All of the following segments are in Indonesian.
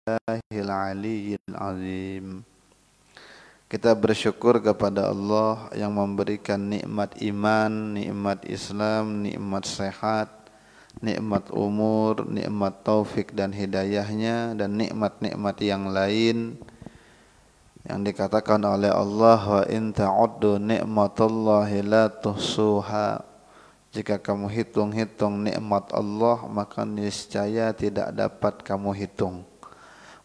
Alhamdulillahil aliyyil azim. Kita bersyukur kepada Allah yang memberikan nikmat iman, nikmat Islam, nikmat sehat, nikmat umur, nikmat taufik dan hidayahnya, dan nikmat-nikmat yang lain yang dikatakan oleh Allah, wa in ta'uddu ni'matallahi la tuhsuha. Jika kamu hitung-hitung nikmat Allah, maka niscaya tidak dapat kamu hitung.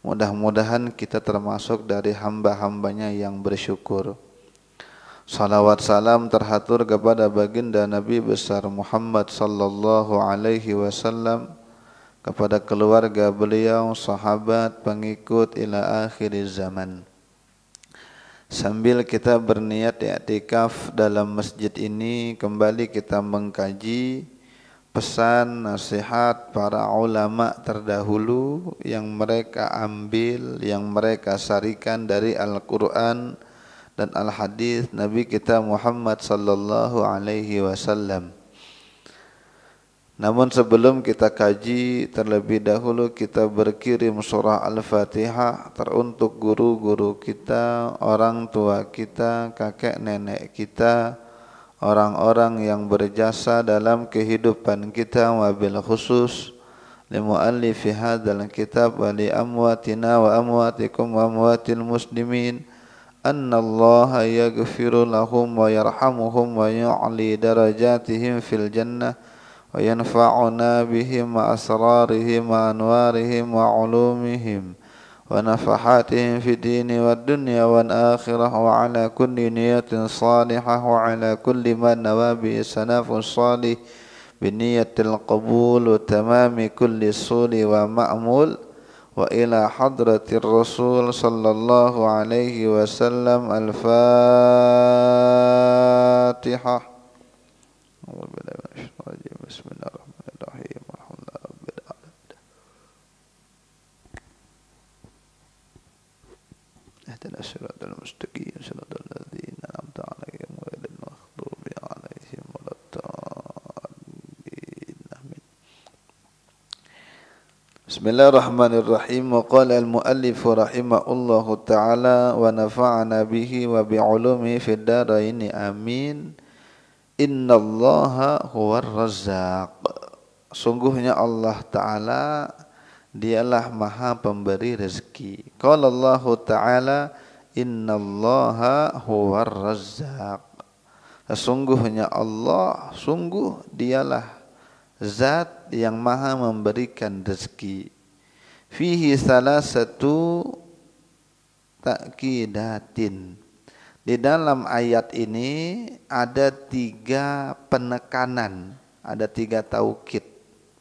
Mudah-mudahan kita termasuk dari hamba-hambanya yang bersyukur. Salawat salam terhatur kepada baginda Nabi besar Muhammad sallallahu alaihi wasallam, kepada keluarga beliau, sahabat, pengikut ila akhir zaman. Sambil kita berniat i'tikaf dalam masjid ini, kembali kita mengkaji pesan nasihat para ulama terdahulu yang mereka ambil, yang mereka sarikan dari Al-Quran dan Al-Hadis Nabi kita Muhammad sallallahu alaihi wasallam. Namun sebelum kita kaji, terlebih dahulu kita berkirim surah Al-Fatihah teruntuk guru-guru kita, orang tua kita, kakek nenek kita, orang-orang yang berjasa dalam kehidupan kita, wabil khusus li muallifi hadzal kitab wa li amwatina wa amwatikum wa amwatil muslimin, annallaha yaghfiru lahum wa yarhamuhum wa yu'li darajatihim fil jannah wa yanfa'una bihim wa asrarihim wa anwarihim wa ulumihim wa nafahatihim fi dini wa dunya wa akhirah, wa ala kulli niyatin salihah wa ala kulli man nawabi sanafus salih biniyatil qabul wa tamami kulli suli wa ma'mul, wa ila hadratir rasul sallallahu alaihi wasallam. Al-Fatihah. Bismillahirrahmanirrahim. اهدنا الصراط المستقيم صراط الذين أنعمت عليهم غير المغضوب عليهم ولا الضالين آمين. بسم الله الرحمن الرحيم. وقال المؤلف رحمه الله تعالى ونفعنا به وبعلومه في الدارين آمين. Innallaha huwar razzaq. Sungguhnya Allah Ta'ala Dialah maha pemberi rezeki. Qala Allah Ta'ala innallaha huwar razzaq. Sesungguhnya Allah, sungguh dialah zat yang maha memberikan rezeki. Fihi salasatu ta'kidatin. Di dalam ayat ini ada 3 penekanan, ada 3 taukid,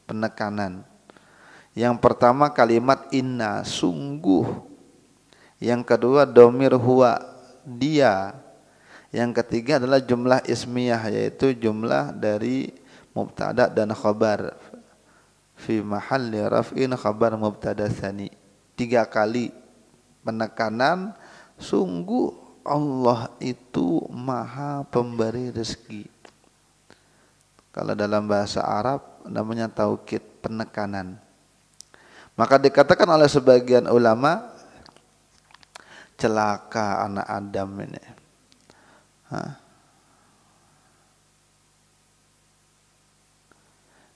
penekanan. Yang pertama kalimat inna, sungguh. Yang kedua domir huwa, dia. Yang ketiga adalah jumlah ismiyah, yaitu jumlah dari mubtada dan khabar. Fi mahalli raf'in khabar mubtada tsani. 3 kali penekanan, sungguh Allah itu maha pemberi rezeki. Kalau dalam bahasa Arab namanya taukid, penekanan. Maka dikatakan oleh sebagian ulama, celaka anak Adam ini.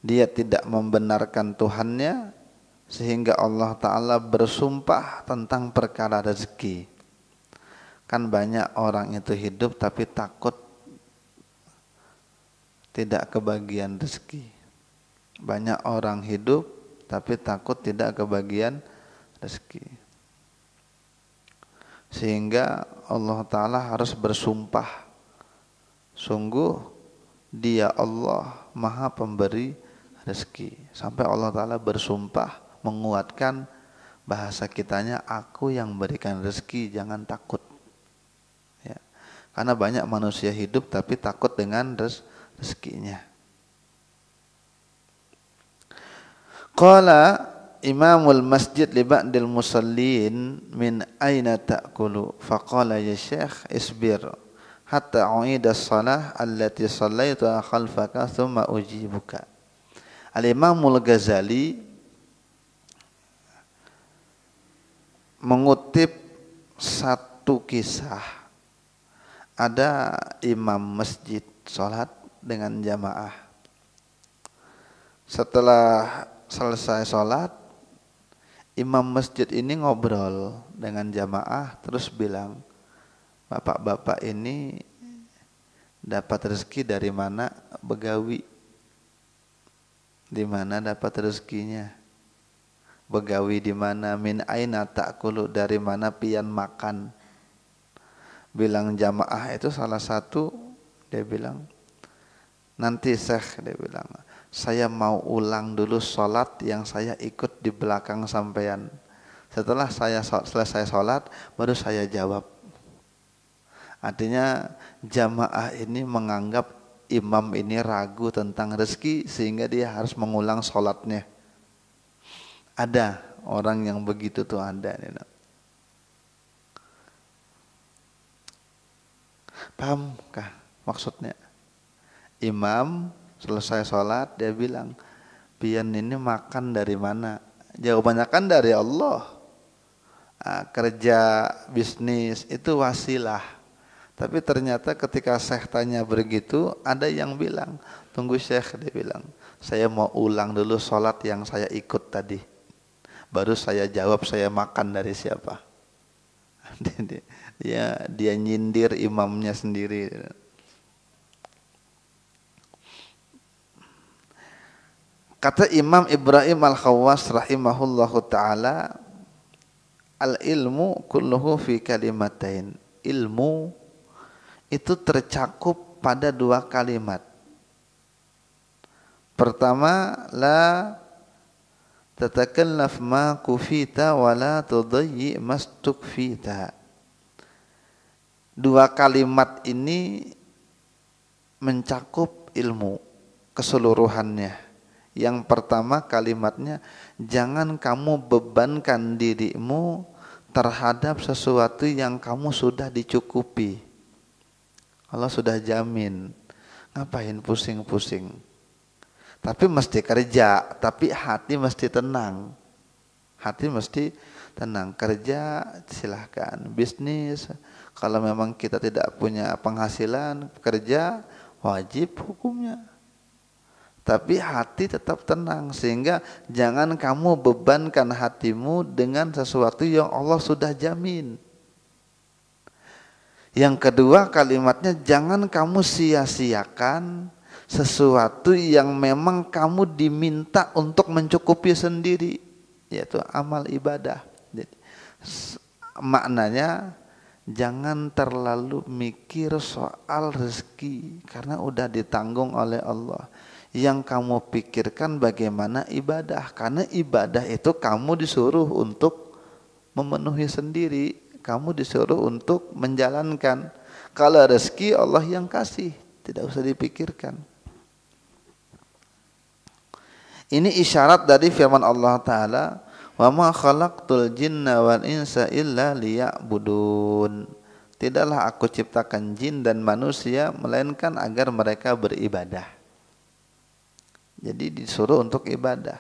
Dia tidak membenarkan Tuhannya sehingga Allah Ta'ala bersumpah tentang perkara rezeki. Kan banyak orang itu hidup tapi takut tidak kebagian rezeki. Banyak orang hidup tapi takut tidak kebagian rezeki. Sehingga Allah Ta'ala harus bersumpah, sungguh dia Allah maha pemberi rezeki. Sampai Allah Ta'ala bersumpah menguatkan bahasa kitanya, aku yang berikan rezeki, jangan takut. Ya. Karena banyak manusia hidup tapi takut dengan rezekinya. Qala imamul masjid li ba'dil musallin min aina ta'kulu, faqala ya syekh isbir hatta u'ida as-salah allati sallaita khalfaka thumma ujibuka. Al-Imamul Ghazali mengutip satu kisah. Ada imam masjid sholat dengan jamaah. Setelah selesai sholat, imam masjid ini ngobrol dengan jamaah terus bilang, bapak-bapak ini dapat rezeki dari mana? Begawi. Di mana dapat rezekinya? Begawi di mana? Min aina ta'kulu, dari mana pian makan? Bilang jamaah itu salah satu, dia bilang, nanti Syekh, dia bilang, saya mau ulang dulu sholat yang saya ikut di belakang sampean. Setelah saya selesai sholat, baru saya jawab. Artinya jamaah ini menganggap imam ini ragu tentang rezeki sehingga dia harus mengulang sholatnya. Ada orang yang begitu tuh, ada. Pahamkah maksudnya? Imam selesai sholat dia bilang, pian ini makan dari mana? Jawabannya kan dari Allah. Kerja bisnis itu wasilah. Tapi ternyata ketika Syekh tanya begitu, ada yang bilang, tunggu Syekh, dia bilang, saya mau ulang dulu sholat yang saya ikut tadi. Baru saya jawab saya makan dari siapa. Dia nyindir imamnya sendiri. Kata Imam Ibrahim Al-Khawwas rahimahullahu ta'ala, al-ilmu kulluhu fi kalimatain. Ilmu itu tercakup pada dua kalimat. Pertama, la tatakallaf ma kufita wa la tudayyi mastukfita. Dua kalimat ini mencakup ilmu keseluruhannya. Yang pertama kalimatnya, jangan kamu bebankan dirimu terhadap sesuatu yang kamu sudah dicukupi. Allah sudah jamin, ngapain pusing-pusing. Tapi mesti kerja, tapi hati mesti tenang. Hati mesti tenang. Kerja silahkan, bisnis kalau memang kita tidak punya penghasilan, kerja wajib hukumnya. Tapi hati tetap tenang, sehingga jangan kamu bebankan hatimu dengan sesuatu yang Allah sudah jamin. Yang kedua kalimatnya, jangan kamu sia-siakan sesuatu yang memang kamu diminta untuk mencukupi sendiri, yaitu amal ibadah. Jadi, maknanya jangan terlalu mikir soal rezeki karena udah ditanggung oleh Allah. Yang kamu pikirkan bagaimana ibadah, karena ibadah itu kamu disuruh untuk memenuhi sendiri, kamu disuruh untuk menjalankan. Kalau rezeki Allah yang kasih, tidak usah dipikirkan. Ini isyarat dari firman Allah Ta'ala, wa ma khalaqtul jinna wal insa illa liya'budun. Tidaklah aku ciptakan jin dan manusia melainkan agar mereka beribadah. Jadi disuruh untuk ibadah.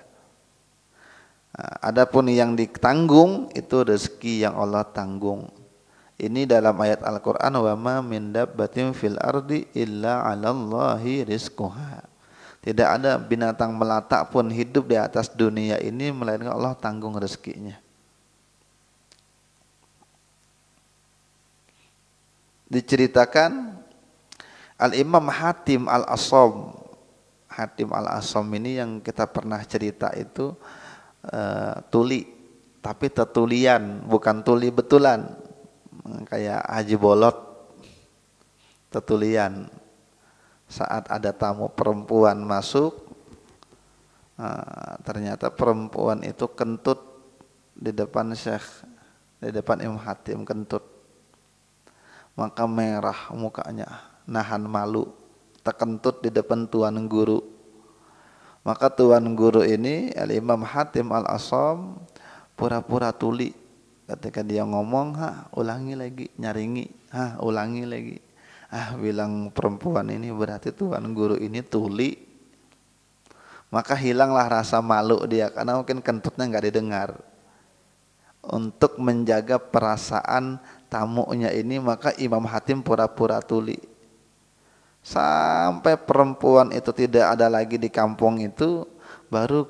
Adapun yang ditanggung itu rezeki yang Allah tanggung. Ini dalam ayat Al-Qur'an, wa ma min dabbatin fil ardi illa 'alallahi rizquha. Tidak ada binatang melata pun hidup di atas dunia ini melainkan Allah tanggung rezekinya. Diceritakan Al-Imam Hatim Al-Asham. Hatim Al-Asham ini yang kita pernah cerita itu tuli, tapi tetulian, bukan tuli betulan. Kayak Haji Bolot, tetulian. Saat ada tamu perempuan masuk, ternyata perempuan itu kentut di depan Syekh, di depan Imam Hatim, kentut. Maka merah mukanya, nahan malu, terkentut di depan tuan guru. Maka tuan guru ini Al-Imam Hatim Al-Asham pura-pura tuli. Ketika dia ngomong, ulangi lagi, nyaringi, ulangi lagi. Bilang perempuan ini berarti tuan guru ini tuli. Maka hilanglah rasa malu dia, karena mungkin kentutnya nggak didengar. untuk menjaga perasaan tamunya ini, maka Imam Hatim pura-pura tuli. Sampai perempuan itu tidak ada lagi di kampung itu, baru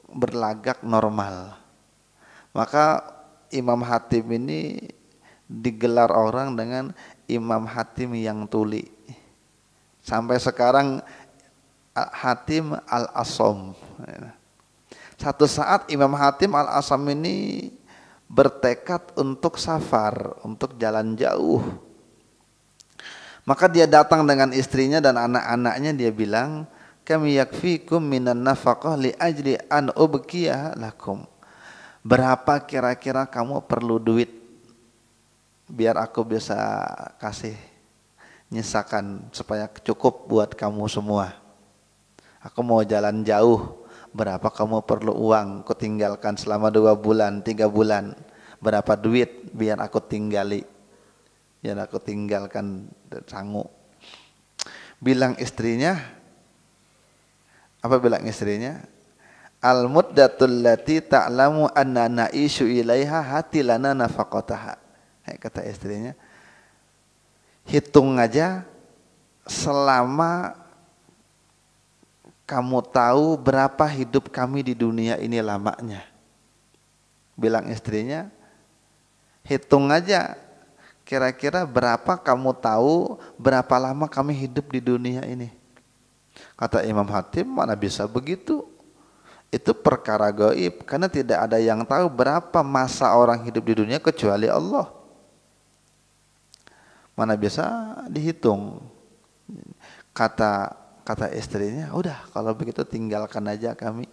berlagak normal. Maka Imam Hatim ini digelar orang dengan Imam Hatim yang tuli. Sampai sekarang Hatim Al-Asom. Satu saat Imam Hatim Al-Asom ini bertekad untuk safar, untuk jalan jauh. Maka dia datang dengan istrinya dan anak-anaknya, dia bilang, kami yakfikum minan nafaqah li ajli an ubqiyah lakum. Berapa kira-kira kamu perlu duit biar aku bisa kasih, nyisakan supaya cukup buat kamu semua. Aku mau jalan jauh, berapa kamu perlu uang? Aku tinggalkan selama 2 bulan, 3 bulan. Berapa duit biar aku tinggali, biar aku tinggalkan sanggup. Bilang istrinya, apa bilang istrinya? Al-muddatul lati ta'lamu anna na'ishu ilaiha hatilana nafaqataha. Kata istrinya, hitung aja selama kamu tahu berapa hidup kami di dunia ini lamanya. Bilang istrinya, hitung aja kira-kira berapa kamu tahu berapa lama kami hidup di dunia ini. Kata Imam Hatim, mana bisa begitu? Itu perkara gaib, karena tidak ada yang tahu berapa masa orang hidup di dunia kecuali Allah. Mana bisa dihitung. Kata istrinya, udah kalau begitu tinggalkan aja kami.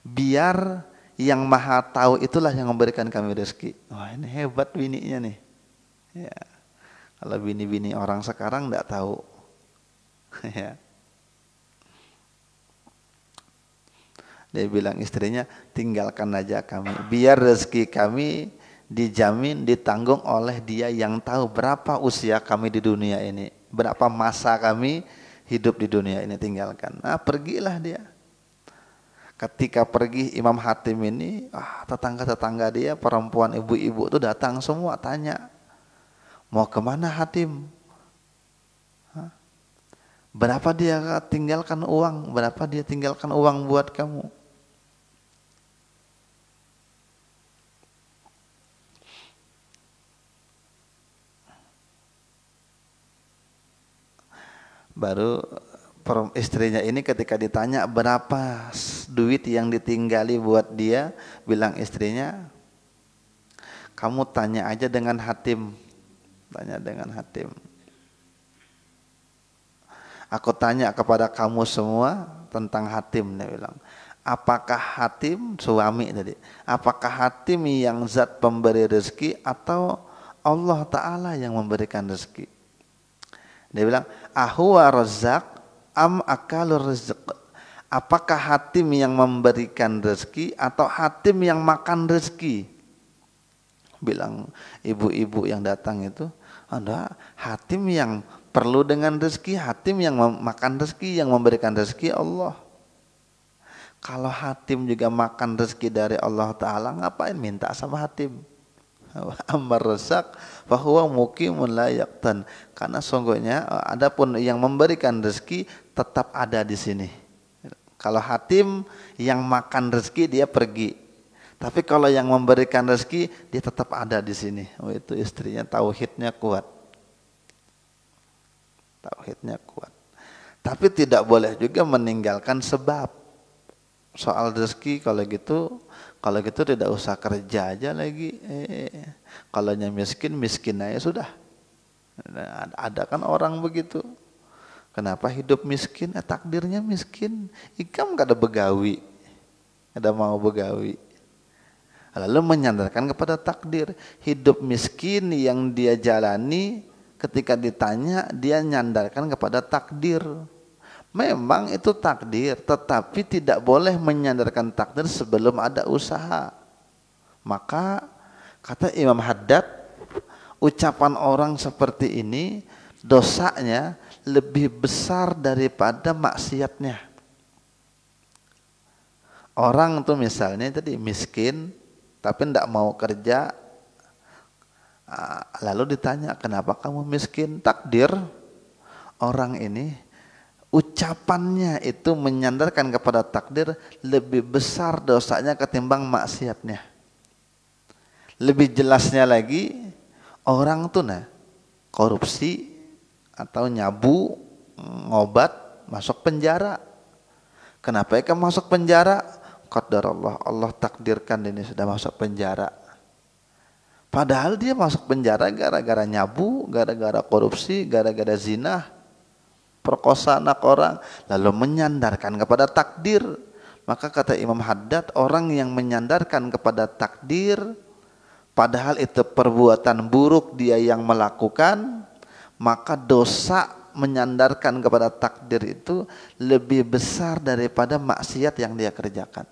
Biar yang maha tahu itulah yang memberikan kami rezeki. Wah, ini hebat bininya nih. Ya. Kalau bini-bini orang sekarang enggak tahu. Ya. Dia bilang istrinya, tinggalkan aja kami. Biar rezeki kami dijamin, ditanggung oleh dia yang tahu berapa usia kami di dunia ini. Berapa masa kami hidup di dunia ini, tinggalkan. Nah, pergilah dia. Ketika pergi Imam Hatim ini, tetangga-tetangga dia, perempuan, ibu-ibu itu datang semua tanya, mau kemana Hatim? Berapa dia tinggalkan uang? Berapa dia tinggalkan uang buat kamu? Baru istrinya ini ketika ditanya berapa duit yang ditinggali buat dia, bilang istrinya, kamu tanya aja dengan Hatim. Tanya dengan Hatim. Aku tanya kepada kamu semua tentang Hatim, dia bilang. Apakah Hatim, suami tadi, apakah Hatim yang zat pemberi rezeki atau Allah Ta'ala yang memberikan rezeki? Dia bilang, ahuwa razzaq am akalur rizq. Apakah Hatim yang memberikan rezeki atau Hatim yang makan rezeki? Bilang ibu-ibu yang datang itu, ada Hatim yang perlu dengan rezeki, Hatim yang makan rezeki, yang memberikan rezeki Allah. Kalau Hatim juga makan rezeki dari Allah Ta'ala, ngapain minta sama Hatim? Ammar razzaq fahuwa muqimun la yaqtan. Karena sungguhnya adapun yang memberikan rezeki tetap ada di sini. Kalau Hatim yang makan rezeki dia pergi. Tapi kalau yang memberikan rezeki dia tetap ada di sini. Itu istrinya tauhidnya kuat. Tauhidnya kuat. Tapi tidak boleh juga meninggalkan sebab. Soal rezeki kalau gitu tidak usah kerja aja lagi. Kalau miskin aja sudah. Ada kan orang begitu. Kenapa hidup miskin? Takdirnya miskin. Ikam gak ada begawi, ada mau begawi. Lalu menyandarkan kepada takdir. Hidup miskin yang dia jalani, ketika ditanya dia nyandarkan kepada takdir. Memang itu takdir, tetapi tidak boleh menyandarkan takdir sebelum ada usaha. Maka kata Imam Haddad, ucapan orang seperti ini dosanya lebih besar daripada maksiatnya. Orang tuh misalnya tadi miskin, tapi tidak mau kerja. Lalu ditanya, kenapa kamu miskin? Takdir orang ini, ucapannya itu menyandarkan kepada takdir, lebih besar dosanya ketimbang maksiatnya. Lebih jelasnya lagi, orang tuh korupsi atau nyabu, ngobat, masuk penjara. Kenapa ya kamu masuk penjara? Qadarullah, Allah takdirkan ini sudah masuk penjara. Padahal dia masuk penjara gara-gara nyabu, gara-gara korupsi, gara-gara zina, perkosa anak orang, lalu menyandarkan kepada takdir. Maka kata Imam Haddad, orang yang menyandarkan kepada takdir, padahal itu perbuatan buruk dia yang melakukan, maka dosa menyandarkan kepada takdir itu lebih besar daripada maksiat yang dia kerjakan.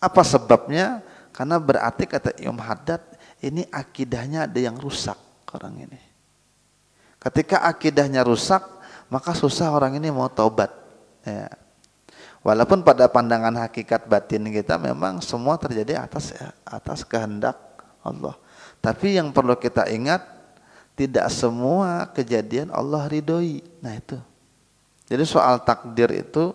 Apa sebabnya? Karena berarti kata Imam Haddad, ini akidahnya ada yang rusak orang ini. Ketika akidahnya rusak, maka susah orang ini mau taubat. Ya. Walaupun pada pandangan hakikat batin kita memang semua terjadi atas kehendak Allah. Tapi yang perlu kita ingat, tidak semua kejadian Allah ridhoi. Nah itu. Jadi soal takdir itu,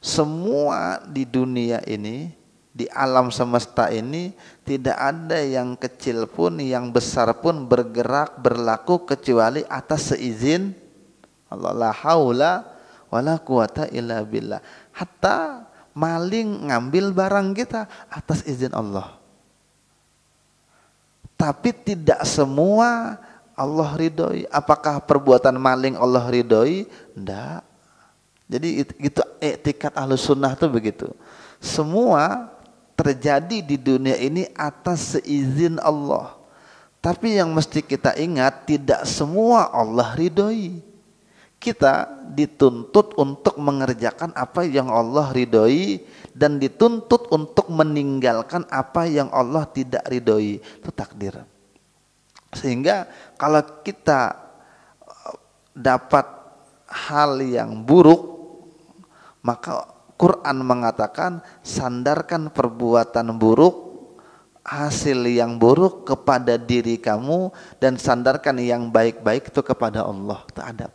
semua di dunia ini, di alam semesta ini, tidak ada yang kecil pun, yang besar pun bergerak, berlaku kecuali atas seizin Allah. La haula wala quwata illa billah. Hatta maling ngambil barang kita atas izin Allah. Tapi tidak semua Allah ridhoi. Apakah perbuatan maling Allah ridhoi? Tidak. Jadi itu etikat Ahlus Sunnah itu begitu. Semua terjadi di dunia ini atas seizin Allah. Tapi yang mesti kita ingat, tidak semua Allah ridhoi. Kita dituntut untuk mengerjakan apa yang Allah ridhoi dan dituntut untuk meninggalkan apa yang Allah tidak ridhoi. Itu takdir. Sehingga kalau kita dapat hal yang buruk, maka Quran mengatakan sandarkan perbuatan buruk, hasil yang buruk kepada diri kamu, dan sandarkan yang baik-baik itu kepada Allah. Itu adab.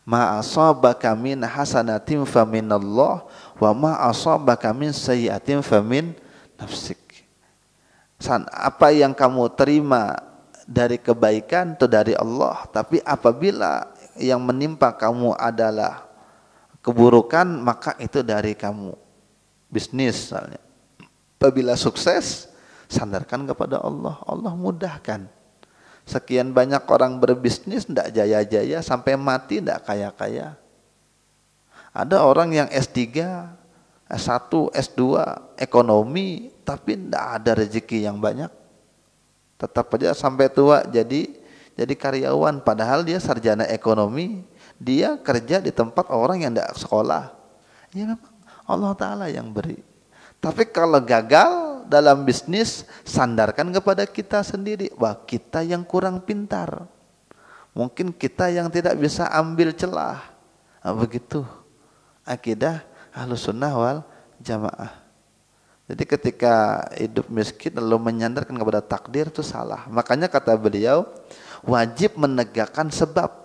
Ma asabaka min hasanatin faminallah wa ma asabaka min sayyi'atin famin nafsik. Apa yang kamu terima dari kebaikan itu dari Allah, tapi apabila yang menimpa kamu adalah keburukan, maka itu dari kamu. Bisnis misalnya, apabila sukses, sandarkan kepada Allah, Allah mudahkan. Sekian banyak orang berbisnis tidak jaya-jaya, sampai mati tidak kaya-kaya. Ada orang yang S3, S1, S2 ekonomi, tapi tidak ada rezeki yang banyak. Tetap aja sampai tua jadi karyawan, padahal dia sarjana ekonomi, dia kerja di tempat orang yang tidak sekolah. Ya memang Allah Ta'ala yang beri. Tapi kalau gagal dalam bisnis, sandarkan kepada kita sendiri. Wah, kita yang kurang pintar. Mungkin kita yang tidak bisa ambil celah. Nah, begitu akidah Ahlus Sunnah wal Jamaah. Jadi ketika hidup miskin lalu menyandarkan kepada takdir itu salah. Makanya kata beliau, wajib menegakkan sebab.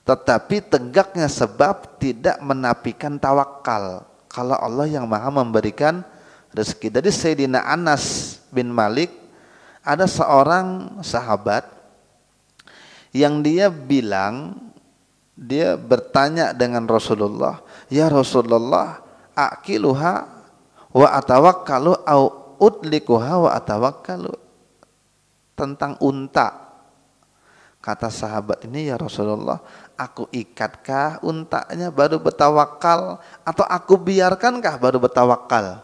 Tetapi tegaknya sebab tidak menafikan tawakal. Kalau Allah yang maha memberikan rezeki. Dari Sayyidina Anas bin Malik, ada seorang sahabat yang dia bilang, dia bertanya dengan Rasulullah, ya Rasulullah, aqiluha wa atawakkalu au udlikuha wa atawakkalu. Tentang unta. Kata sahabat ini, ya Rasulullah, aku ikatkah untanya baru bertawakal, atau aku biarkankah baru bertawakal?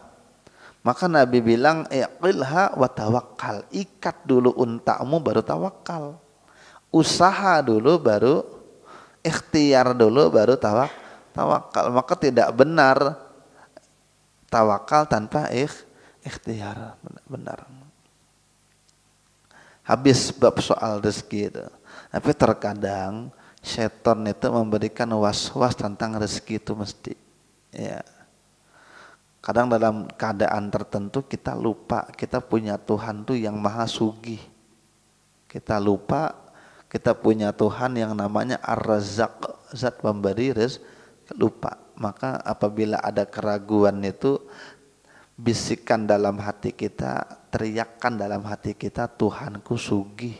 Maka Nabi bilang, iqilha wa tawakkal. Ikat dulu untamu baru tawakal. Usaha dulu baru, ikhtiar dulu baru tawakal. Maka tidak benar tawakal tanpa ikhtiar. Benar. Habis bab soal rezeki itu. Tapi terkadang syaitan itu memberikan was-was tentang rezeki itu mesti. Ya. Kadang dalam keadaan tertentu kita lupa kita punya Tuhan tuh yang maha sugih. Kita lupa kita punya Tuhan yang namanya Ar-Razzaq, zat pemberi rezeki, lupa. Maka apabila ada keraguan itu, bisikan dalam hati kita, teriakkan dalam hati kita, Tuhanku sugih.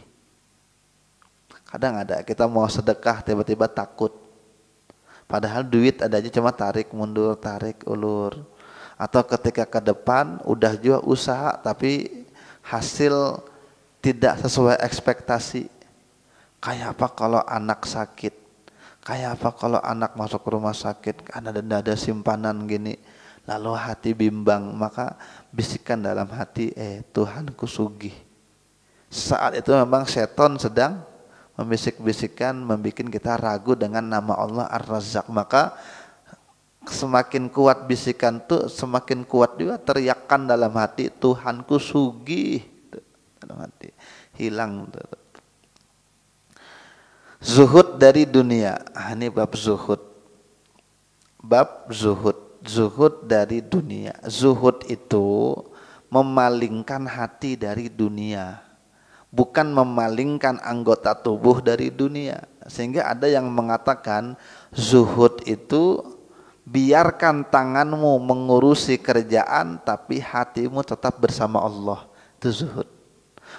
Kadang ada kita mau sedekah tiba-tiba takut. Padahal duit adanya cuma tarik mundur, tarik ulur. Atau ketika ke depan udah juga usaha tapi hasil tidak sesuai ekspektasi. Kayak apa kalau anak sakit? Kayak apa kalau anak masuk ke rumah sakit? Karena ada simpanan gini. Lalu hati bimbang, maka bisikan dalam hati, Tuhanku sugih. Saat itu memang setan sedang membisik-bisikan, membuat kita ragu dengan nama Allah Ar-Razzaq. Maka semakin kuat bisikan tuh, semakin kuat juga teriakan dalam hati, Tuhanku sugih. Dalam hati hilang. Zuhud dari dunia. Ini bab zuhud. Bab zuhud. Zuhud dari dunia. Zuhud itu memalingkan hati dari dunia, bukan memalingkan anggota tubuh dari dunia. Sehingga ada yang mengatakan zuhud itu biarkan tanganmu mengurusi kerjaan tapi hatimu tetap bersama Allah. Itu zuhud.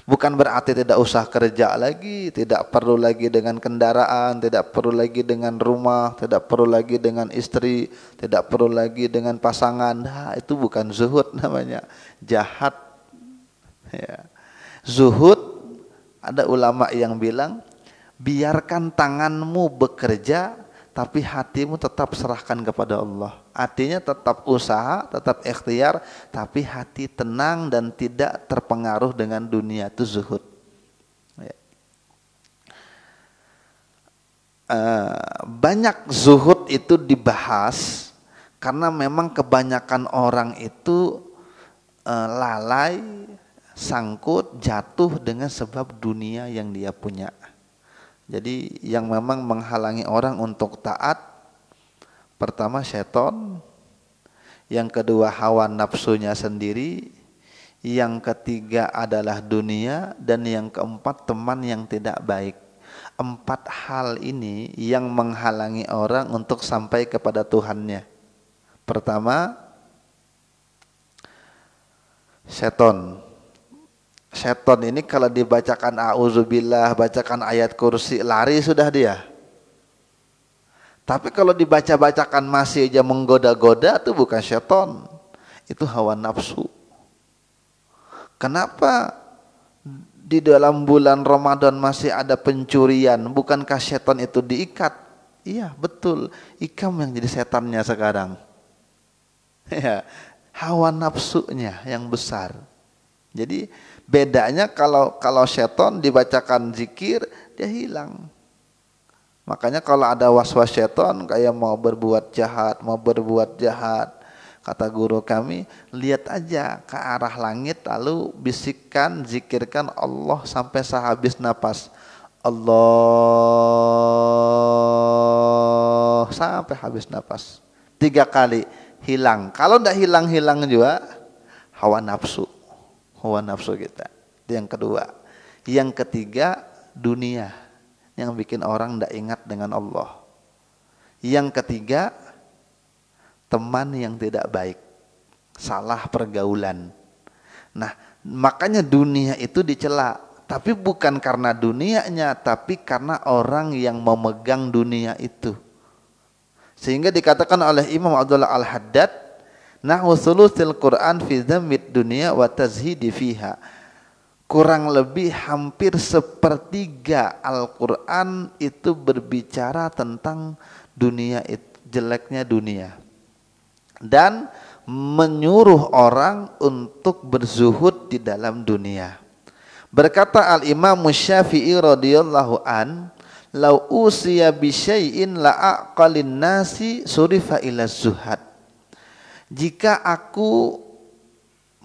Bukan berarti tidak usah kerja lagi, tidak perlu lagi dengan kendaraan, tidak perlu lagi dengan rumah, tidak perlu lagi dengan istri, tidak perlu lagi dengan pasangan. Nah, itu bukan zuhud namanya, jahat. Ya. Zuhud, ada ulama yang bilang, biarkan tanganmu bekerja, tapi hatimu tetap serahkan kepada Allah. Artinya tetap usaha, tetap ikhtiar, tapi hati tenang dan tidak terpengaruh dengan dunia. Itu zuhud. Ya. Banyak zuhud itu dibahas karena memang kebanyakan orang itu lalai, sangkut, jatuh dengan sebab dunia yang dia punya. Jadi yang memang menghalangi orang untuk taat, pertama setan, yang kedua hawa nafsunya sendiri, yang ketiga adalah dunia, dan yang keempat teman yang tidak baik. 4 hal ini yang menghalangi orang untuk sampai kepada Tuhannya. Pertama, setan. Setan ini kalau dibacakan a'udzubillah, bacakan ayat kursi, lari sudah dia. Tapi kalau dibaca-bacakan masih aja menggoda-goda, itu bukan setan, itu hawa nafsu. Kenapa di dalam bulan Ramadan masih ada pencurian? Bukankah setan itu diikat? Iya betul, ikam yang jadi setannya sekarang. Ya, hawa nafsunya yang besar. Jadi bedanya kalau setan dibacakan zikir, dia hilang. Makanya kalau ada was-was setan kayak mau berbuat jahat, kata guru kami, lihat aja ke arah langit lalu bisikkan, zikirkan Allah sampai sehabis napas. Allah sampai habis napas. 3 kali hilang. Kalau tidak hilang juga hawa nafsu kita. Itu yang kedua. Yang ketiga, dunia yang bikin orang tidak ingat dengan Allah. Yang ketiga, teman yang tidak baik, salah pergaulan. Nah, makanya dunia itu dicela, tapi bukan karena dunianya, tapi karena orang yang memegang dunia itu. Sehingga dikatakan oleh Imam Abdullah Al-Haddad, nahwu thuluthil Quran fi dhammid dunya wa tazhidi fiha. Kurang lebih hampir 1/3 Al-Quran itu berbicara tentang dunia, jeleknya dunia, dan menyuruh orang untuk berzuhud di dalam dunia. Berkata Al-Imam Syafi'i radhiyallahu an, lau usiya bi syai'in la aqalin nasi surifa ila zuhad. Jika aku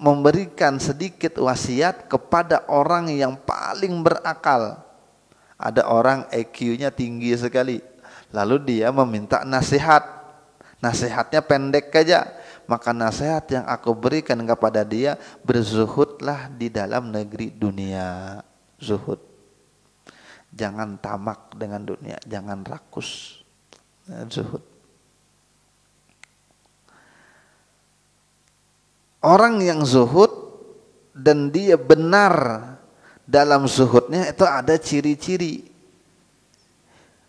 memberikan sedikit wasiat kepada orang yang paling berakal, ada orang IQ-nya tinggi sekali, lalu dia meminta nasihat, nasihatnya pendek aja, maka nasihat yang aku berikan kepada dia, berzuhudlah di dalam negeri dunia. Zuhud. Jangan tamak dengan dunia, jangan rakus. Zuhud. Orang yang zuhud dan dia benar dalam zuhudnya itu ada ciri-ciri.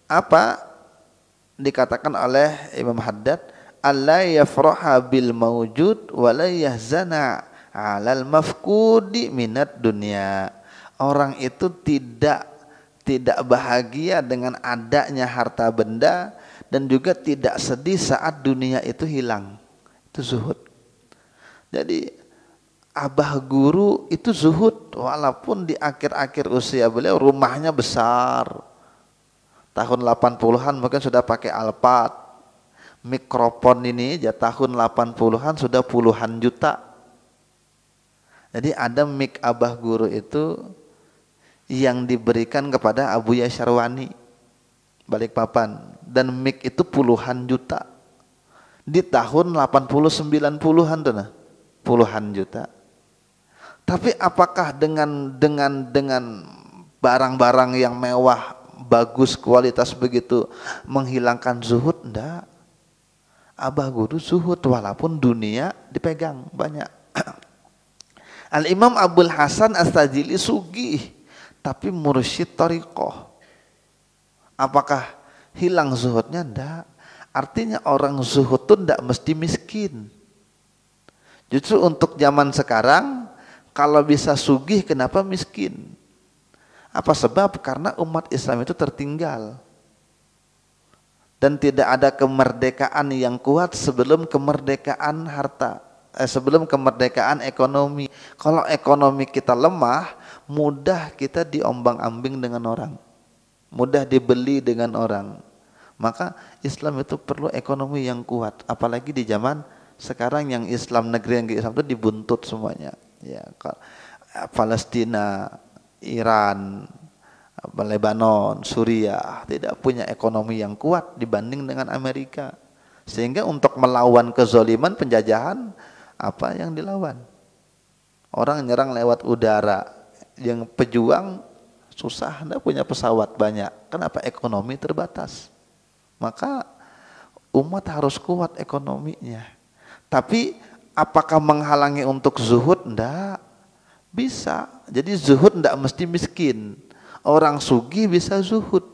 Apa? Dikatakan oleh Imam Haddad, alla yafraha bil mawjud wa la yahzana 'alal mafqudi minad dunya. Orang itu tidak bahagia dengan adanya harta benda dan juga tidak sedih saat dunia itu hilang. Itu zuhud. Jadi abah guru itu zuhud, walaupun di akhir-akhir usia beliau rumahnya besar. Tahun 80-an mungkin sudah pakai Alphard. Mikrofon ini ya tahun 80-an sudah puluhan juta. Jadi ada mic abah guru itu yang diberikan kepada Abuya Syarwani Balikpapan, dan mic itu puluhan juta. Di tahun 80-90-an tuh nah, puluhan juta. Tapi apakah dengan barang-barang yang mewah, bagus, kualitas begitu menghilangkan zuhud? Enggak. Abah guru zuhud walaupun dunia dipegang banyak. Al-Imam Abdul Hasan As-Sajili sugih tapi mursyid thariqah. Apakah hilang zuhudnya? Enggak. Artinya orang zuhud itu enggak mesti miskin. Justru untuk zaman sekarang kalau bisa sugih, kenapa miskin? Apa sebab? Karena umat Islam itu tertinggal dan tidak ada kemerdekaan yang kuat sebelum kemerdekaan harta, sebelum kemerdekaan ekonomi. Kalau ekonomi kita lemah, mudah kita diombang-ambing dengan orang, mudah dibeli dengan orang. Maka Islam itu perlu ekonomi yang kuat, apalagi di zaman sekarang yang Islam, negeri yang Islam itu dibuntut semuanya. Ya, Palestina, Iran, Lebanon, Suriah tidak punya ekonomi yang kuat dibanding dengan Amerika, sehingga untuk melawan kezaliman penjajahan apa yang dilawan? Orang nyerang lewat udara, yang pejuang susah, tidak punya pesawat banyak. Kenapa? Ekonomi terbatas. Maka umat harus kuat ekonominya. Tapi apakah menghalangi untuk zuhud? Tidak bisa. Jadi zuhud tidak mesti miskin. Orang sugih bisa zuhud.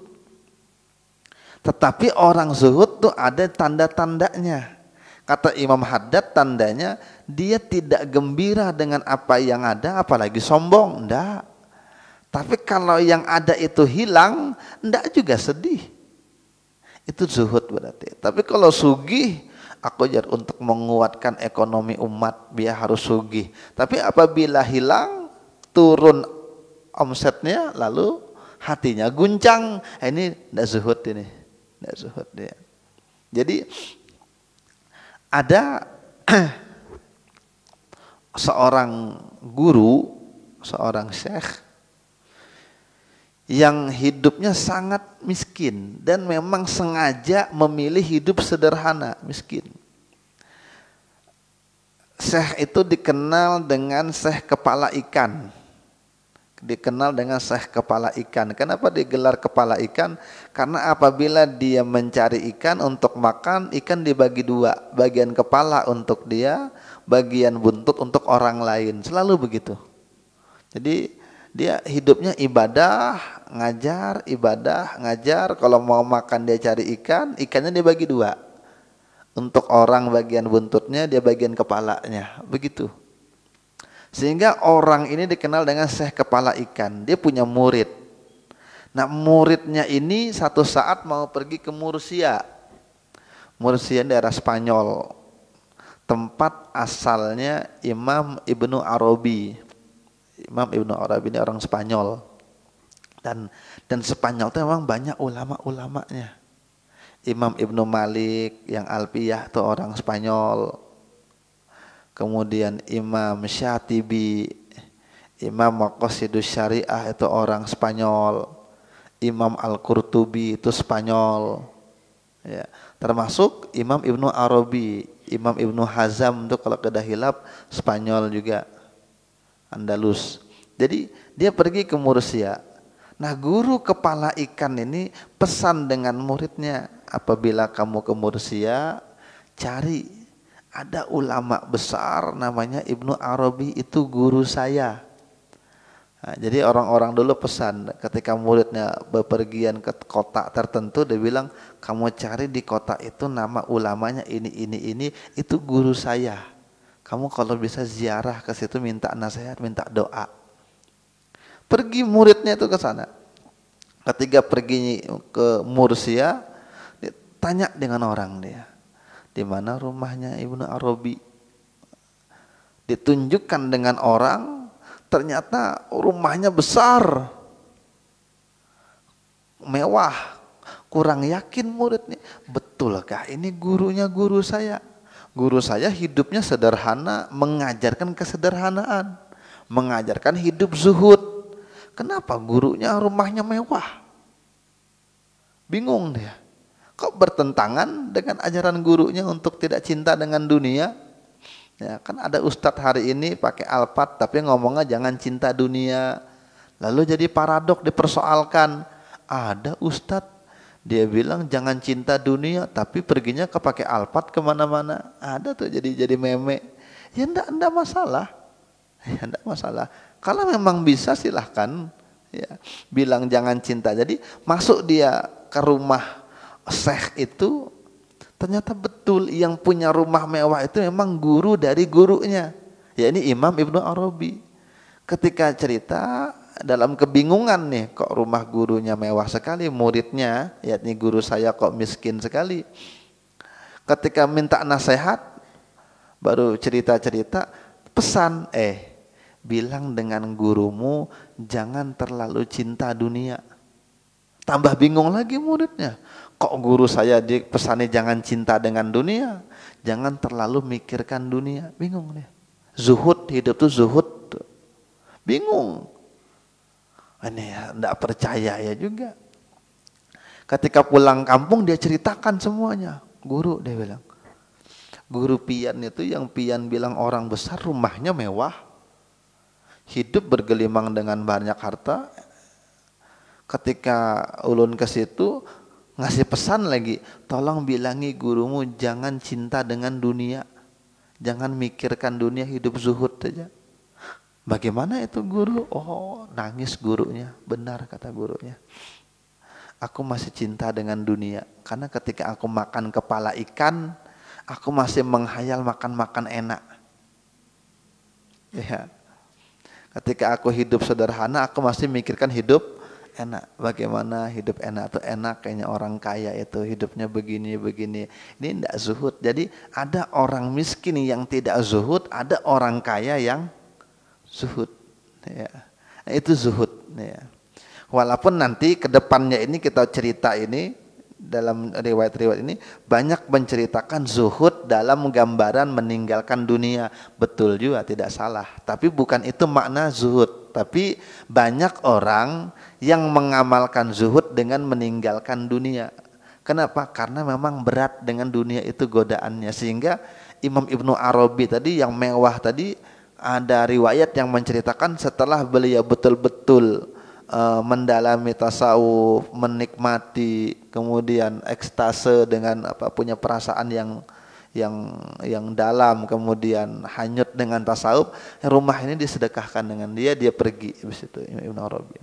Tetapi orang zuhud tuh ada tanda-tandanya. Kata Imam Haddad, tandanya dia tidak gembira dengan apa yang ada, apalagi sombong. Enggak. Tapi kalau yang ada itu hilang, enggak juga sedih. Itu zuhud berarti. Tapi kalau sugih, aku jar untuk menguatkan ekonomi umat, biar harus sugih. Tapi apabila hilang, turun omsetnya, lalu hatinya guncang, ini tidak zuhud ini, tidak zuhud dia. Jadi ada seorang guru, seorang syekh yang hidupnya sangat miskin dan memang sengaja memilih hidup sederhana, miskin. Syekh itu dikenal dengan syekh kepala ikan. Dikenal dengan syekh kepala ikan. Kenapa digelar kepala ikan? Karena apabila dia mencari ikan untuk makan, ikan dibagi dua, bagian kepala untuk dia, bagian buntut untuk orang lain. Selalu begitu. Jadi dia hidupnya ibadah, ngajar, ibadah, ngajar. Kalau mau makan dia cari ikan, ikannya dia bagi dua. Untuk orang bagian buntutnya, dia bagian kepalanya. Begitu. Sehingga orang ini dikenal dengan syekh kepala ikan. Dia punya murid. Nah, muridnya ini satu saat mau pergi ke Mursia. Mursia daerah Spanyol. Tempat asalnya Imam Ibnu Arabi. Imam Ibnu Arabi ini orang Spanyol. Dan Spanyol itu memang banyak ulama-ulamanya. Imam Ibnu Malik yang Alfiyah itu orang Spanyol. Kemudian Imam Syatibi, Imam Maqasidus Syariah itu orang Spanyol. Imam Al-Qurtubi itu Spanyol. Ya, termasuk Imam Ibnu Arabi Imam Ibnu Hazm itu kalau kedah hilap Spanyol juga, Andalus. Jadi dia pergi ke Mursia. Nah, guru kepala ikan ini pesan dengan muridnya, apabila kamu ke Mursia, cari ada ulama besar namanya Ibnu Arabi, itu guru saya. Nah, jadi orang-orang dulu pesan ketika muridnya bepergian ke kota tertentu, dia bilang kamu cari di kota itu nama ulamanya ini, itu guru saya. Kamu kalau bisa ziarah ke situ, minta nasihat, minta doa. Pergi muridnya itu ke sana. Ketika pergi ke Mursia, dia tanya dengan orang dia, di mana rumahnya Ibnu Arabi. Ditunjukkan dengan orang. Ternyata rumahnya besar, mewah. Kurang yakin muridnya, betulkah ini gurunya guru saya? Guru saya hidupnya sederhana, mengajarkan kesederhanaan, mengajarkan hidup zuhud. Kenapa gurunya rumahnya mewah? Bingung dia. Kok bertentangan dengan ajaran gurunya untuk tidak cinta dengan dunia? Ya, kan ada ustadz hari ini pakai alpat tapi ngomongnya jangan cinta dunia. Lalu jadi paradok, dipersoalkan. Ada ustadz dia bilang jangan cinta dunia tapi perginya pakai alpat kemana-mana. Ada tuh jadi meme. Ya enggak masalah. Ya enggak masalah. Kalau memang bisa silahkan ya, bilang jangan cinta. Jadi masuk dia ke rumah syekh itu, ternyata betul yang punya rumah mewah itu memang guru dari gurunya, yakni Imam Ibnu Arabi. Ketika cerita dalam kebingungan nih, kok rumah gurunya mewah sekali, muridnya yakni guru saya kok miskin sekali. Ketika minta nasihat, baru cerita-cerita, pesan, bilang dengan gurumu jangan terlalu cinta dunia. Tambah bingung lagi muridnya. Kok guru saya dipesani jangan cinta dengan dunia, jangan terlalu mikirkan dunia. Bingung dia. Zuhud, hidup tuh zuhud. Bingung. Ini ya, enggak percaya ya juga. Ketika pulang kampung dia ceritakan semuanya. Guru, dia bilang. Guru pian itu yang pian bilang orang besar rumahnya mewah, hidup bergelimang dengan banyak harta. Ketika ulun ke situ, ngasih pesan lagi, tolong bilangi gurumu jangan cinta dengan dunia, jangan mikirkan dunia, hidup zuhud saja. Bagaimana itu guru? Oh, nangis gurunya. Benar kata gurunya, aku masih cinta dengan dunia, karena ketika aku makan kepala ikan, aku masih menghayal makan enak. Ya, ketika aku hidup sederhana, aku masih mikirkan hidup enak. Bagaimana hidup enak tuh enak, kayaknya orang kaya itu hidupnya begini. Ini tidak zuhud. Jadi ada orang miskin yang tidak zuhud, ada orang kaya yang zuhud. Ya. Nah, itu zuhud. Ya. Walaupun nanti kedepannya ini kita cerita ini dalam riwayat-riwayat ini banyak menceritakan zuhud dalam gambaran meninggalkan dunia. Betul juga, tidak salah. Tapi bukan itu makna zuhud. Tapi banyak orang yang mengamalkan zuhud dengan meninggalkan dunia. Kenapa? Karena memang berat dengan dunia itu godaannya. Sehingga Imam Ibnu Arabi tadi yang mewah tadi, ada riwayat yang menceritakan setelah beliau betul-betul mendalami tasawuf, menikmati, kemudian ekstase dengan punya perasaan yang dalam, kemudian hanyut dengan tasawuf, rumah ini disedekahkan dengan dia pergi habis itu Ibnu Arabi.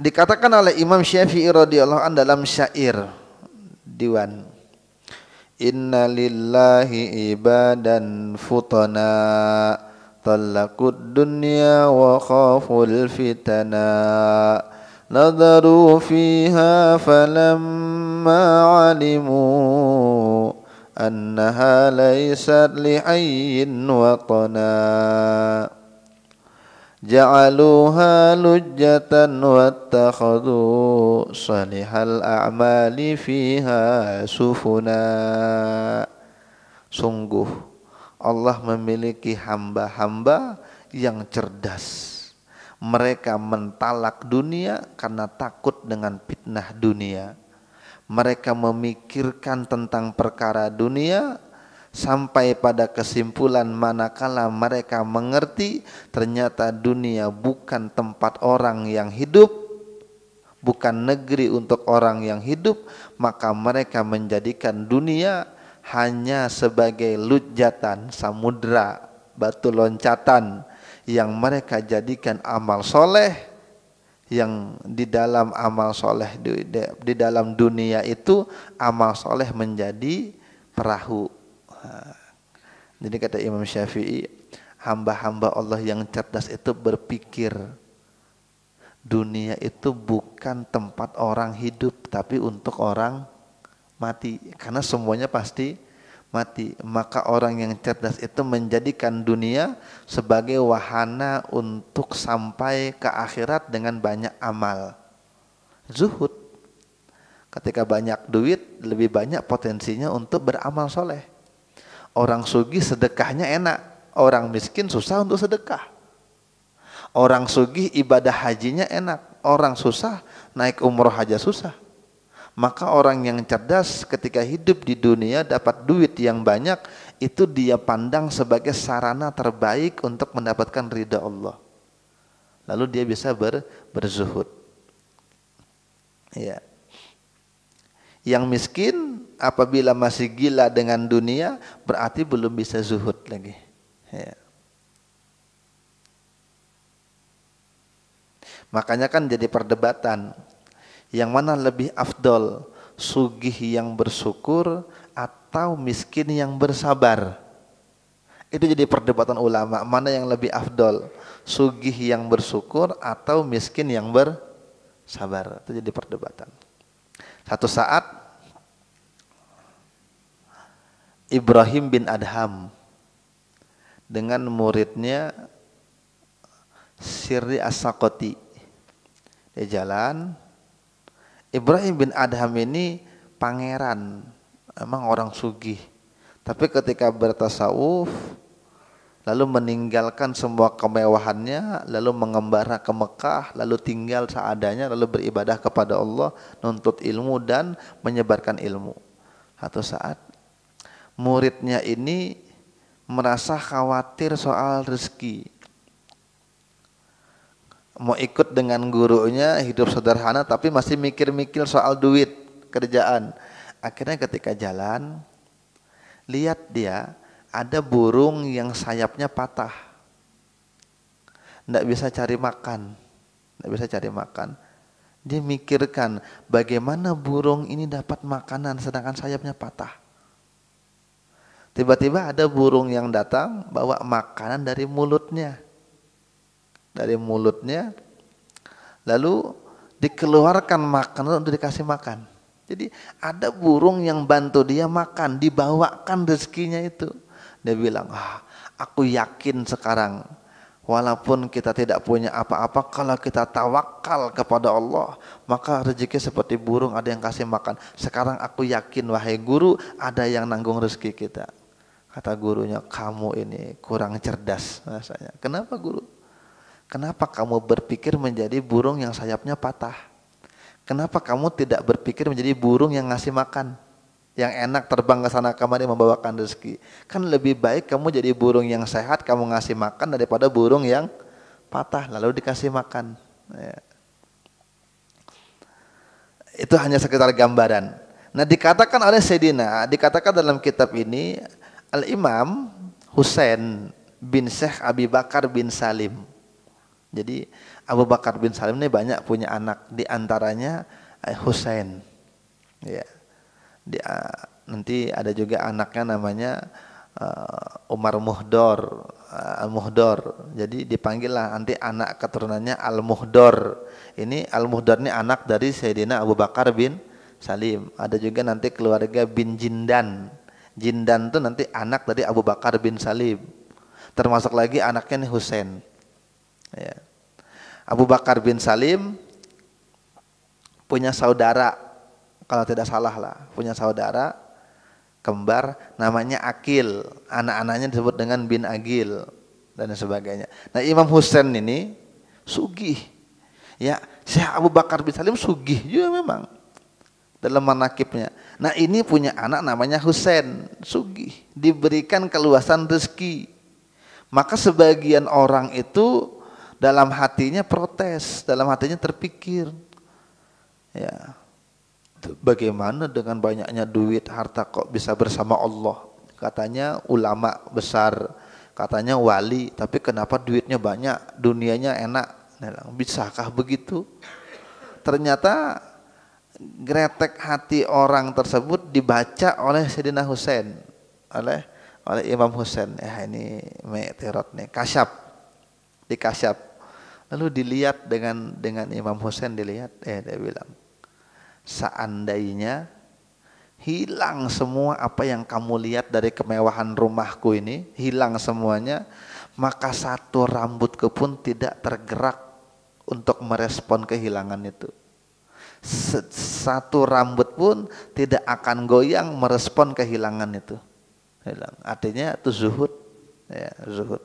Dikatakan oleh Imam Syafi'i radhiyallahu an dalam syair diwan, inna lillahi ibadan futana talaqud dunya wa khaful fitana nadaru fiha falamma alimu annaha laysat li'ayyin watana ja'aluha lujjatan wattakhadhu salihal a'mali fiha sufuna. Sungguh Allah memiliki hamba-hamba yang cerdas. Mereka mentalak dunia karena takut dengan fitnah dunia. Mereka memikirkan tentang perkara dunia sampai pada kesimpulan manakala mereka mengerti ternyata dunia bukan tempat orang yang hidup, bukan negeri untuk orang yang hidup, maka mereka menjadikan dunia hanya sebagai lujatan samudra, batu loncatan yang mereka jadikan amal soleh, yang di dalam amal soleh di dalam dunia itu amal soleh menjadi perahu. Jadi kata Imam Syafi'i, hamba-hamba Allah yang cerdas itu berpikir dunia itu bukan tempat orang hidup, tapi untuk orang mati, karena semuanya pasti mati. Maka orang yang cerdas itu menjadikan dunia sebagai wahana untuk sampai ke akhirat dengan banyak amal. Zuhud, ketika banyak duit lebih banyak potensinya untuk beramal soleh. Orang sugih sedekahnya enak, orang miskin susah untuk sedekah. Orang sugih ibadah hajinya enak, orang susah naik umroh aja susah. Maka orang yang cerdas ketika hidup di dunia dapat duit yang banyak, itu dia pandang sebagai sarana terbaik untuk mendapatkan ridha Allah. Lalu dia bisa berzuhud. Ya. Yang miskin apabila masih gila dengan dunia berarti belum bisa zuhud lagi. Ya. Makanya kan jadi perdebatan, yang mana lebih afdol, sugih yang bersyukur atau miskin yang bersabar? Itu jadi perdebatan ulama, mana yang lebih afdol, sugih yang bersyukur atau miskin yang bersabar? Itu jadi perdebatan. Satu saat Ibrahim bin Adham dengan muridnya Sirri As-Saqati, dia jalan. Ibrahim bin Adham ini pangeran, emang orang sugih, tapi ketika bertasawuf lalu meninggalkan semua kemewahannya, lalu mengembara ke Mekah, lalu tinggal seadanya, lalu beribadah kepada Allah, nuntut ilmu dan menyebarkan ilmu. Satu saat muridnya ini merasa khawatir soal rezeki, mau ikut dengan gurunya hidup sederhana tapi masih mikir-mikir soal duit, kerjaan. Akhirnya ketika jalan, lihat dia ada burung yang sayapnya patah, tidak bisa cari makan, tidak bisa cari makan. Dia mikirkan bagaimana burung ini dapat makanan sedangkan sayapnya patah. Tiba-tiba ada burung yang datang bawa makanan dari mulutnya, lalu dikeluarkan makanan untuk dikasih makan. Jadi ada burung yang bantu dia makan, dibawakan rezekinya itu. Dia bilang, aku yakin sekarang walaupun kita tidak punya apa-apa, kalau kita tawakal kepada Allah, maka rezeki seperti burung ada yang kasih makan. Sekarang aku yakin wahai guru, ada yang nanggung rezeki kita. Kata gurunya, kamu ini kurang cerdas rasanya. Kenapa guru? Kenapa kamu berpikir menjadi burung yang sayapnya patah? Kenapa kamu tidak berpikir menjadi burung yang ngasih makan, yang enak terbang ke sana kemari membawakan rezeki? Kan lebih baik kamu jadi burung yang sehat, kamu ngasih makan, daripada burung yang patah lalu dikasih makan. Ya. Itu hanya sekedar gambaran. Nah, dikatakan oleh Sayyidina, dikatakan dalam kitab ini, Al-Imam Husain bin Syekh Abi Bakar bin Salim. Jadi Abu Bakar bin Salim ini banyak punya anak, di antaranya Husain. Ya. Nanti ada juga anaknya namanya Umar Muhdor, Al-Muhdor. Jadi dipanggillah nanti anak keturunannya Al-Muhdor. Ini Al-Muhdor ini anak dari Sayyidina Abu Bakar bin Salim. Ada juga nanti keluarga bin Jindan. Jindan itu nanti anak dari Abu Bakar bin Salim. Termasuk lagi anaknya ini Husain. Ya. Abu Bakar bin Salim punya saudara, kalau tidak salah lah, punya saudara kembar namanya Akil, anak-anaknya disebut dengan bin Agil dan sebagainya. Nah, Imam Husain ini sugih, ya, Syekh Abu Bakar bin Salim sugih juga memang, dalam manakibnya. Nah ini punya anak namanya Husain, sugih, diberikan keluasan rezeki. Maka sebagian orang itu dalam hatinya protes, dalam hatinya terpikir, ya bagaimana dengan banyaknya duit, harta kok bisa bersama Allah? Katanya ulama besar, katanya wali, tapi kenapa duitnya banyak, dunianya enak? Bisakah begitu? Ternyata gretek hati orang tersebut dibaca oleh Sayyidina Husain, oleh Imam Husain. Ya ini Mi'tirad nih, kasyaf, dikasyaf. Lalu dilihat dengan Imam Husain, dilihat, dia bilang, seandainya hilang semua apa yang kamu lihat dari kemewahan rumahku ini, hilang semuanya, maka satu rambut pun tidak tergerak untuk merespon kehilangan itu. Satu rambut pun tidak akan goyang merespon kehilangan itu. Artinya itu zuhud, ya, zuhud.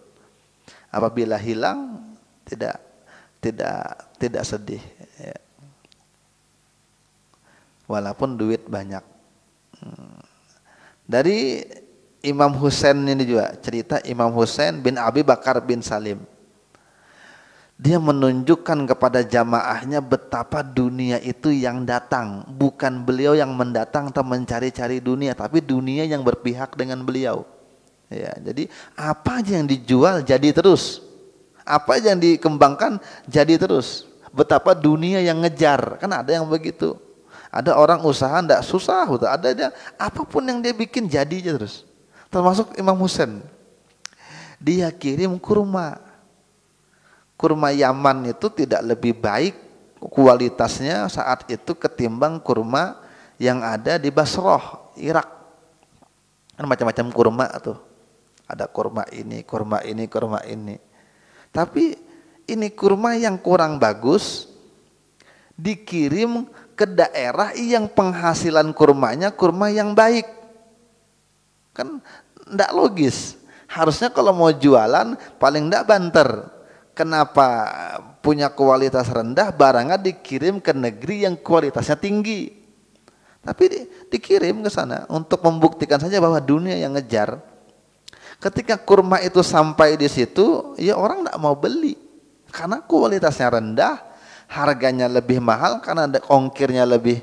Apabila hilang tidak sedih, ya. Walaupun duit banyak. Dari Imam Husain ini juga cerita, Imam Husain bin Abi Bakar bin Salim. Dia menunjukkan kepada jamaahnya betapa dunia itu yang datang, bukan beliau yang mendatang atau mencari-cari dunia, tapi dunia yang berpihak dengan beliau. Ya, jadi apa aja yang dijual jadi terus, apa aja yang dikembangkan jadi terus. Betapa dunia yang ngejar, kan ada yang begitu. Ada orang usaha ndak susah, ada dia apapun yang dia bikin jadi aja terus. Termasuk Imam Husain, dia kirim kurma. Kurma Yaman itu tidak lebih baik kualitasnya saat itu ketimbang kurma yang ada di Basrah, Irak. Kan macam-macam kurma tuh. Ada kurma ini, kurma ini, kurma ini. Tapi ini kurma yang kurang bagus dikirim ke daerah yang penghasilan kurmanya kurma yang baik. Kan enggak logis. Harusnya kalau mau jualan paling enggak banter. Kenapa punya kualitas rendah barangnya dikirim ke negeri yang kualitasnya tinggi? Tapi dikirim ke sana untuk membuktikan saja bahwa dunia yang ngejar. Ketika kurma itu sampai di situ, ya orang tidak mau beli karena kualitasnya rendah, harganya lebih mahal karena ada ongkirnya lebih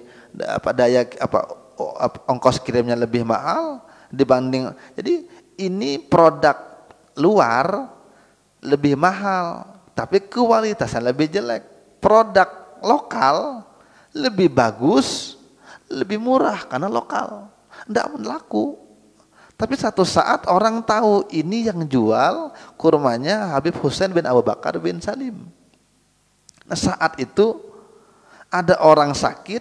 ongkos kirimnya lebih mahal dibanding. Jadi ini produk luar lebih mahal, tapi kualitasnya lebih jelek. Produk lokal lebih bagus, lebih murah karena lokal. Tidak laku. Tapi satu saat orang tahu ini yang jual kurmanya Habib Husain bin Abu Bakar bin Salim. Nah, saat itu ada orang sakit,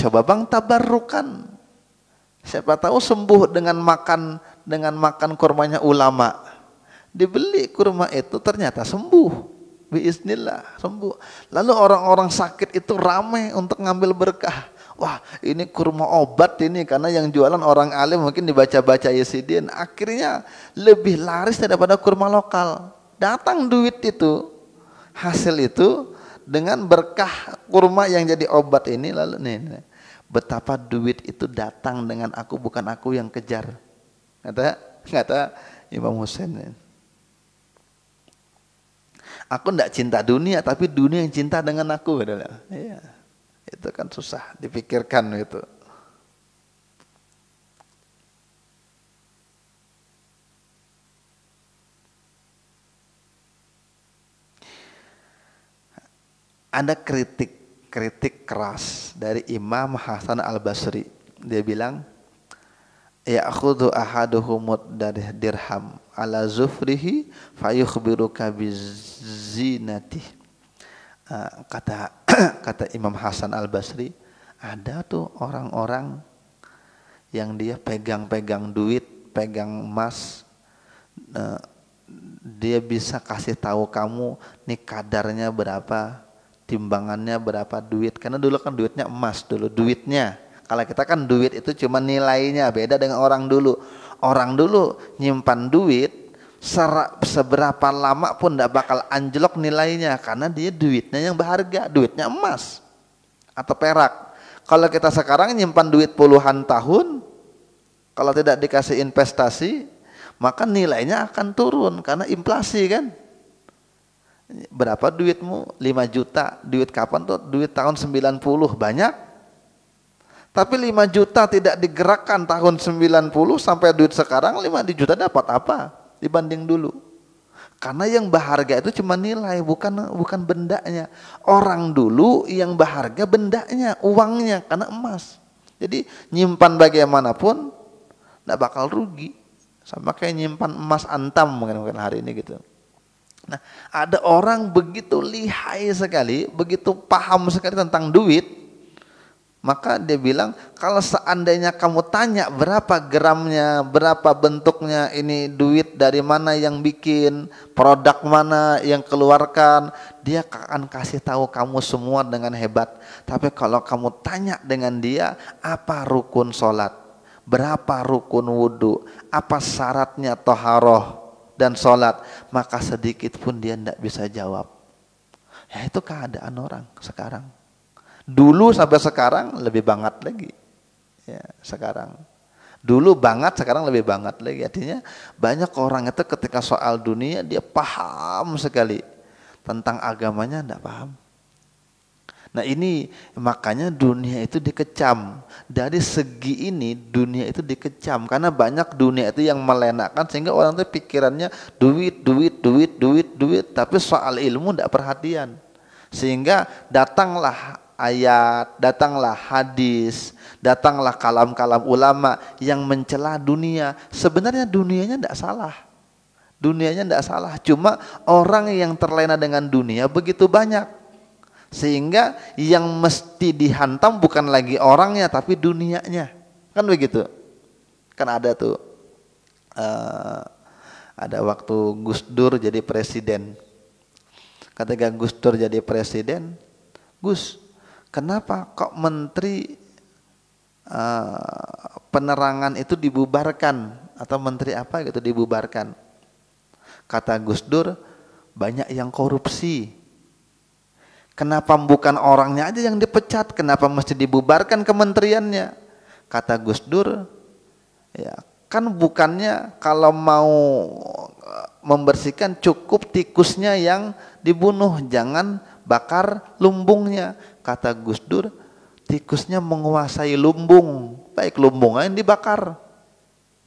coba bang tabarrukan. Siapa tahu sembuh dengan makan kurmanya ulama. Dibeli kurma itu ternyata sembuh, biiznillah sembuh. Lalu orang-orang sakit itu ramai untuk ngambil berkah. Wah ini kurma obat ini, karena yang jualan orang alim mungkin dibaca-baca Yasidin. Akhirnya lebih laris daripada kurma lokal. Datang duit itu, hasil itu dengan berkah kurma yang jadi obat ini. Lalu nih, betapa duit itu datang dengan aku, bukan aku yang kejar. Kata Imam Husain. Aku tidak cinta dunia, tapi dunia yang cinta dengan aku. Ya, itu kan susah dipikirkan itu. Ada kritik keras dari Imam Hasan Al-Basri. Dia bilang, ya'khudhu ahaduhumud dirham ala zufrihi fayukhbiruka bizinati. Kata Imam Hasan Al-Basri, ada tuh orang-orang yang dia pegang-pegang duit, pegang emas, dia bisa kasih tahu kamu nih kadarnya berapa, timbangannya berapa duit. Karena dulu kan duitnya emas dulu, duitnya. Kalau kita kan duit itu cuma nilainya, beda dengan orang dulu. Orang dulu nyimpan duit seberapa lama pun tidak bakal anjlok nilainya, karena dia duitnya yang berharga, duitnya emas atau perak. Kalau kita sekarang nyimpan duit puluhan tahun, kalau tidak dikasih investasi, maka nilainya akan turun karena inflasi kan. Berapa duitmu? 5 juta. Duit kapan tuh? Duit tahun 90. Banyak. Tapi 5 juta tidak digerakkan tahun 90 sampai duit sekarang 5 juta dapat apa dibanding dulu? Karena yang berharga itu cuma nilai, bukan bendanya. Orang dulu yang berharga bendanya, uangnya, karena emas. Jadi nyimpan bagaimanapun tidak bakal rugi. Sama kayak nyimpan emas antam mungkin hari ini gitu. Nah, ada orang begitu lihai sekali, begitu paham sekali tentang duit. Maka dia bilang, kalau seandainya kamu tanya berapa gramnya, berapa bentuknya, ini duit dari mana yang bikin, produk mana yang keluarkan, dia akan kasih tahu kamu semua dengan hebat. Tapi kalau kamu tanya dengan dia, apa rukun sholat, berapa rukun wudhu, apa syaratnya toharoh dan sholat, maka sedikit pun dia tidak bisa jawab. Ya itu keadaan orang sekarang. Dulu sampai sekarang lebih banget lagi. Ya, sekarang. Dulu banget, sekarang lebih banget lagi. Artinya banyak orang itu ketika soal dunia dia paham sekali. Tentang agamanya tidak paham. Nah ini makanya dunia itu dikecam. Dari segi ini dunia itu dikecam. Karena banyak dunia itu yang melenakkan sehingga orang itu pikirannya duit. Tapi soal ilmu tidak perhatian. Sehingga datanglah ayat, datanglah hadis, datanglah kalam-kalam ulama yang mencela dunia. Sebenarnya dunianya tidak salah. Dunianya tidak salah. Cuma orang yang terlena dengan dunia begitu banyak. Sehingga yang mesti dihantam bukan lagi orangnya tapi dunianya. Kan begitu. Kan ada tuh. Ada waktu Gus Dur jadi presiden. Ketika Gus Dur jadi presiden, Gus, kenapa kok menteri penerangan itu dibubarkan atau menteri apa gitu dibubarkan? Kata Gus Dur, banyak yang korupsi. Kenapa bukan orangnya aja yang dipecat? Kenapa mesti dibubarkan kementeriannya? Kata Gus Dur, ya kan bukannya kalau mau membersihkan cukup tikusnya yang dibunuh, jangan bakar lumbungnya. Kata Gus Dur, tikusnya menguasai lumbung, baik lumbungnya yang dibakar,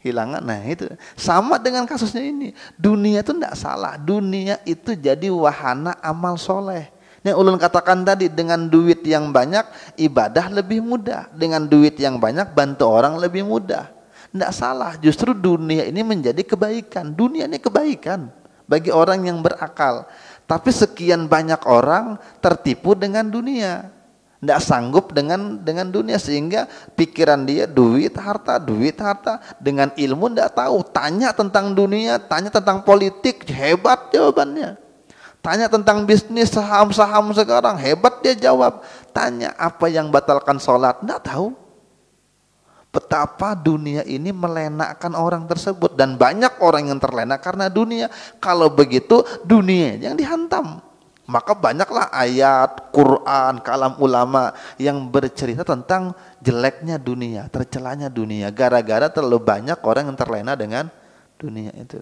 hilangan. Nah itu sama dengan kasusnya ini. Dunia itu tidak salah, dunia itu jadi wahana amal soleh. Yang ulun katakan tadi, dengan duit yang banyak ibadah lebih mudah, dengan duit yang banyak bantu orang lebih mudah. Tidak salah, justru dunia ini menjadi kebaikan. Dunia ini kebaikan bagi orang yang berakal. Tapi sekian banyak orang tertipu dengan dunia, tidak sanggup dengan dunia, sehingga pikiran dia duit harta. Dengan ilmu tidak tahu. Tanya tentang dunia, tanya tentang politik, hebat jawabannya. Tanya tentang bisnis, saham-saham sekarang, hebat dia jawab. Tanya apa yang batalkan sholat, tidak tahu. Betapa dunia ini melenakkan orang tersebut. Dan banyak orang yang terlena karena dunia. Kalau begitu dunia yang dihantam. Maka banyaklah ayat, Quran, kalam ulama yang bercerita tentang jeleknya dunia, tercelanya dunia. Gara-gara terlalu banyak orang yang terlena dengan dunia itu.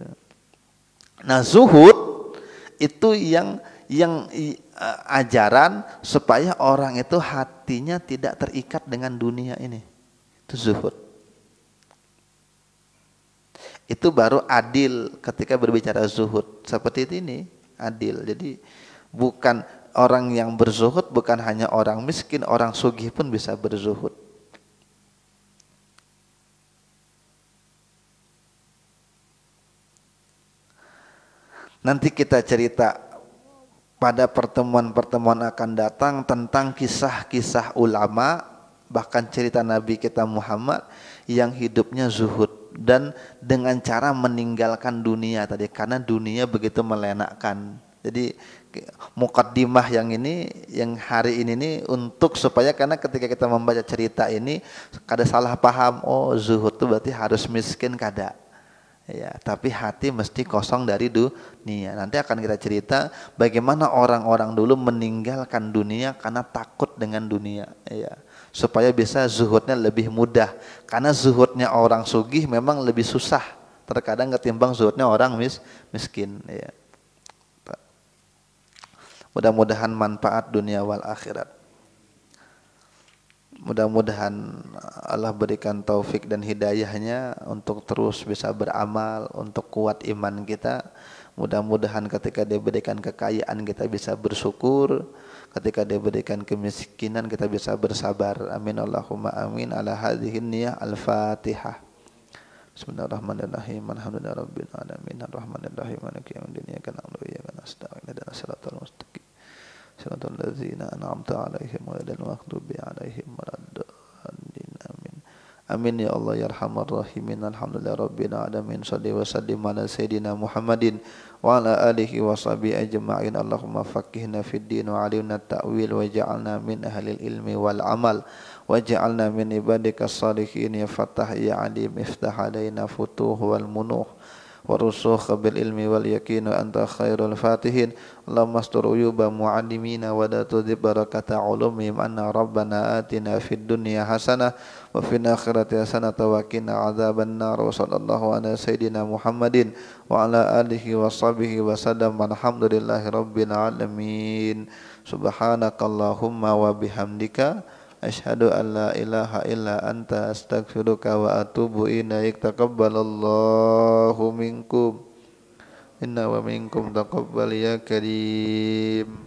Nah zuhud itu yang ajaran supaya orang itu hatinya tidak terikat dengan dunia ini. Itu zuhud. Itu baru adil ketika berbicara zuhud. Seperti ini adil. Jadi bukan orang yang berzuhud bukan hanya orang miskin, orang sugih pun bisa berzuhud. Nanti kita cerita pada pertemuan-pertemuan akan datang tentang kisah-kisah ulama, bahkan cerita Nabi kita Muhammad yang hidupnya zuhud dan dengan cara meninggalkan dunia tadi, karena dunia begitu melenakkan. Jadi mukaddimah yang ini, yang hari ini nih untuk supaya, karena ketika kita membaca cerita ini kada salah paham, oh zuhud itu berarti harus miskin, kada. Ya, tapi hati mesti kosong dari dunia. Nanti akan kita cerita bagaimana orang-orang dulu meninggalkan dunia karena takut dengan dunia, ya. Supaya bisa zuhudnya lebih mudah. Karena zuhudnya orang sugih memang lebih susah terkadang ketimbang zuhudnya orang miskin, ya. Mudah-mudahan manfaat dunia wal akhirat. Mudah-mudahan Allah berikan taufik dan hidayahnya untuk terus bisa beramal, untuk kuat iman kita. Mudah-mudahan ketika dia berikan kekayaan kita bisa bersyukur, ketika dia berikan kemiskinan kita bisa bersabar. Amin Allahumma amin. Ala hadhihi niyah al-Fatihah. Bismillahirrahmanirrahim. Alhamdulillahi rabbil alamin. Arrahmanirrahim. Maliki yaumiddin. Iyyaka na'budu wa iyyaka nasta'in. Ihdinas siratal mustaqim. Siratal ladzina an'amta 'alaihim ghairil maghdubi 'alaihim waladdallin. Amin. Amin ya Allah ya arhamar rahimin. Alhamdulillahi rabbil alamin. Shalli wa sallim ala sayidina Muhammadin wa ala alihi wa sahbihi ajma'in. Allahumma faqihna fid din wa 'allimna at-ta'wil wa ja'alna min ahlil ilmi wal amal wa ja'alna min ibadikas salihin. Ya Fattah ya Alim iftah alaina futuh wal munuh warusukh bil ilmi wal yakin wa anta khairul fatihin. Allahumma astur uyuba mu'allimina wa la tudhib barakata ulumihim. Anna rabbana atina fid dunya hasanah wa fil akhirati hasanah wa qina adzaban nar. Wa sallallahu ala sayidina Muhammadin wa ala alihi wa sahbihi wa sallam. Alhamdulillahi rabbil alamin. Subhanakallahumma wa bihamdika asyhadu an la ilaha illa anta astaghfiruka wa atubu ilaik. Taqabbalallahu minkum inna wa minkum taqabbal ya karim.